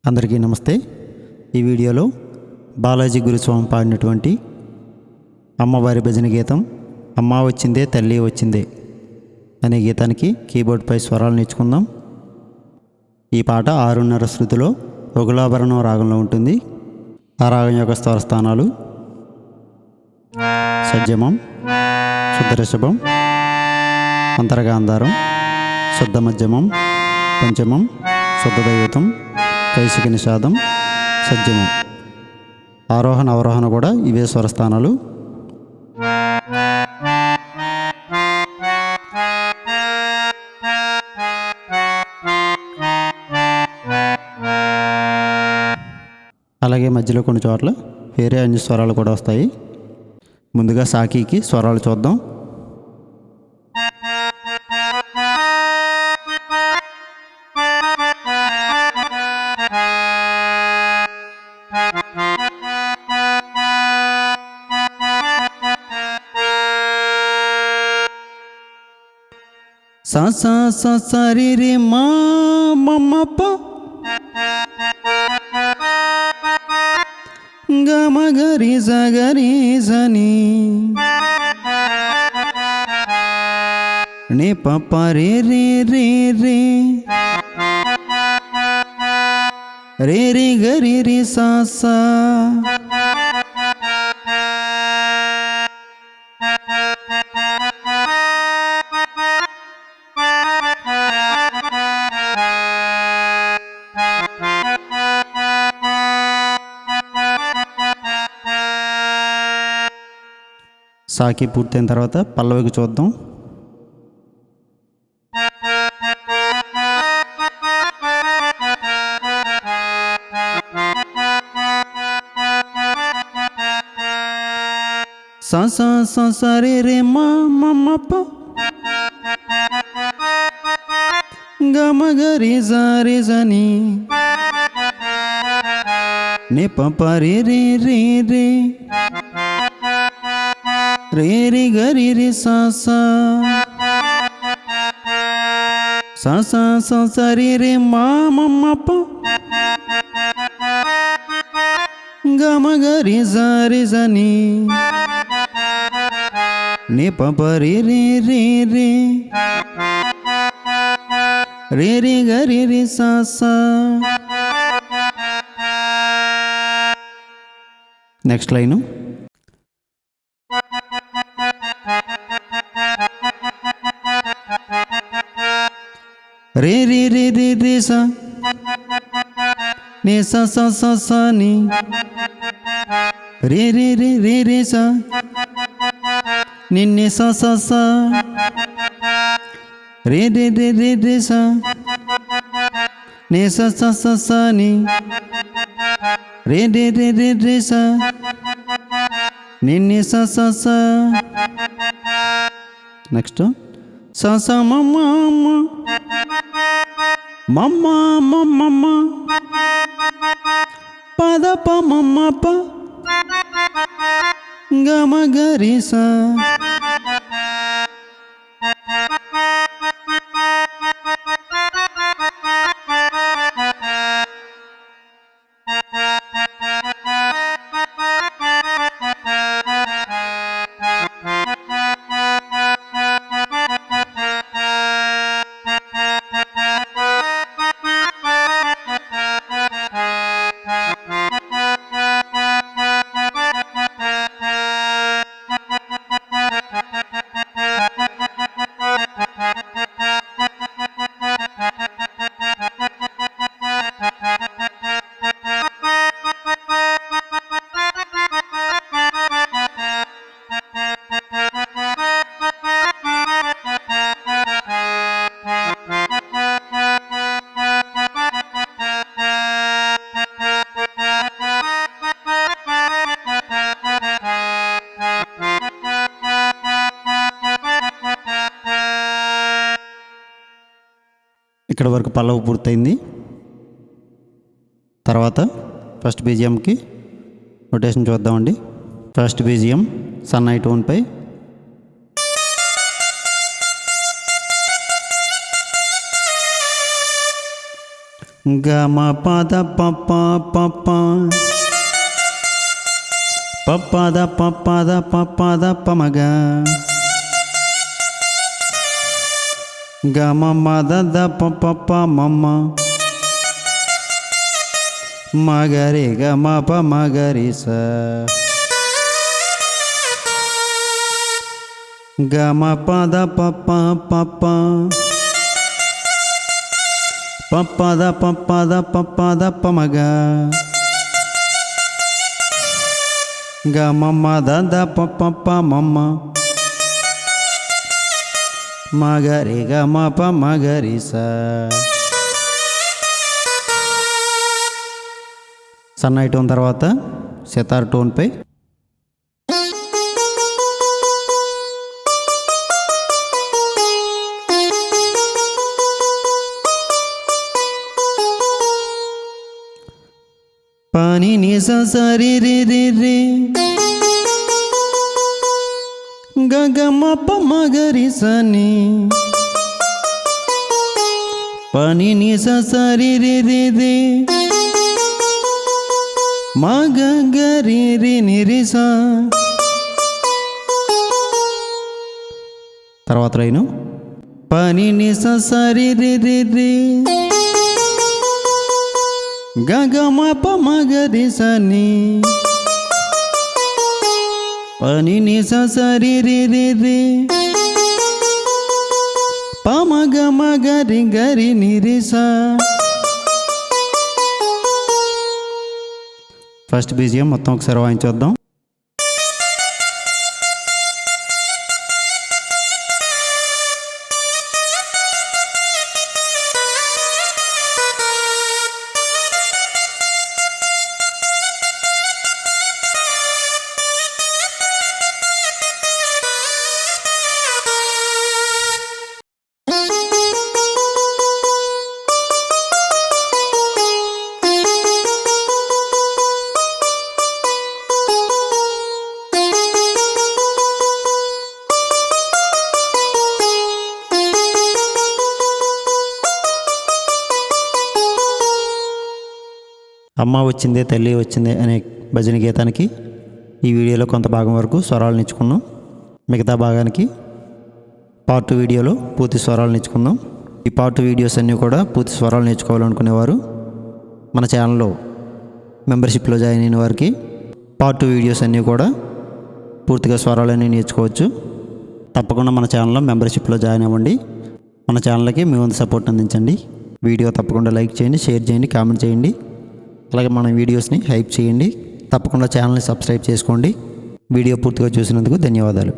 అందరికీ నమస్తే. ఈ వీడియోలో బాలాజీ గురుస్వామి పాడినటువంటి అమ్మవారి భజన గీతం అమ్మ వచ్చిందే తల్లి వచ్చిందే అనే గీతానికి కీబోర్డ్పై స్వరాలు నేర్చుకుందాం. ఈ పాట 6:30 శృతిలో ఒగులాభరణం రాగంలో ఉంటుంది. ఆ రాగం యొక్క స్వర స్థానాలు షడ్జమం, శుద్ధ రిషభం, అంతరగాంధారం, శుద్ధ మధ్యమం, పంచమం, శుద్ధ దైవతం, కైశిక నిషాదం, సజ్జమం. ఆరోహణ అవరోహణ కూడా ఇవే స్వరస్థానాలు. అలాగే మధ్యలో కొన్ని చోట్ల వేరే అన్ని స్వరాలు కూడా వస్తాయి. ముందుగా సాకీకి స్వరాలు చూద్దాం. సా సా సా సరి రి మా మమ్మ ప గ మ గ రి స గ రి స ని ని ప ప రి రి రి రి రి రి గ రి రి సా సా సాకి పూర్తయిన తర్వాత పల్లవికి చూద్దాం. స స స స రి రి మా మమ్మ ప గ మ గ రి స రి స ని ని ప ప రి రి రి రి రే రి గ రి రి సా సా సా సా సా స రి రి మా మమ్మ ప గ మ గ రి స రి స ని ని ప ప రి రి రి రి రే రి గ రి రి సా సా. నెక్స్ట్ లైను రే రి రి రి రి స ని స స స స ని రి రి రి రి రి స ని ని స స స రి రి రి రి రి స ని స స స స ని రి రి రి రి రి స ని ని స స స. నెక్స్ట్ స స మ మ మ మమ్మ మమ్మ పద ప మమ్మ ప గ మ గ రి స. ఇక్కడ వరకు పల్లవి పూర్తయింది. తర్వాత ఫస్ట్ బీజిఎంకి నోటేషన్ చూద్దామండి. ఫస్ట్ బీజిఎం సన్నాయి టోన్పై గమ పద పప్ప పప్ప పప్పద పప్పద పప్పద పమగ గమ మద పప్ప మమ్మ మగరి గమ ప మగరి స గమ పద పప్ప పప్ప పప్పద పప్పద పప్పద పమగ గమ మద పప్ప మమ్మ మగరి గమ ప మగరి స. సన్నాయి టోన్ తర్వాత సితార్ టోన్పై పాని నిస సరి రి రి రి గగమ ప మగరి సని పాని నిస సరి రి రి రి మగ గరి రి ని రి స. తర్వాత లైను పాని నిస సరి రి రి రి గగమ ప మగరి సని పని నిస సరి రి రి రి పమగ మగరి గరి ని రి స. ఫస్ట్ బీజిఎం మొత్తం ఒకసారి వాయించొద్దాం. అమ్మ వచ్చిందే తల్లి వచ్చిందే అనే భజన గీతానికి ఈ వీడియోలో కొంత భాగం వరకు స్వరాలు నేర్చుకున్నాం. మిగతా భాగానికి పార్ట్ 2 వీడియోలో పూర్తి స్వరాలు నేర్చుకుందాం. ఈ పార్ట్ 2 వీడియోస్ అన్నీ కూడా పూర్తి స్వరాలు నేర్చుకోవాలనుకునేవారు మన ఛానల్లో మెంబర్షిప్లో జాయిన్ అయిన వారికి పార్ట్ 2 వీడియోస్ అన్నీ కూడా పూర్తిగా స్వరాలన్నీ నేర్చుకోవచ్చు. తప్పకుండా మన ఛానల్లో మెంబర్షిప్లో జాయిన్ అవ్వండి. మన ఛానల్కి మీ వంతు సపోర్ట్ అందించండి. వీడియో తప్పకుండా లైక్ చేయండి, షేర్ చేయండి, కామెంట్ చేయండి. అలాగే మన వీడియోస్ని హైప్ చేయండి. తప్పకుండా ఛానల్ని సబ్స్క్రైబ్ చేసుకోండి. వీడియో పూర్తిగా చూసినందుకు ధన్యవాదాలు.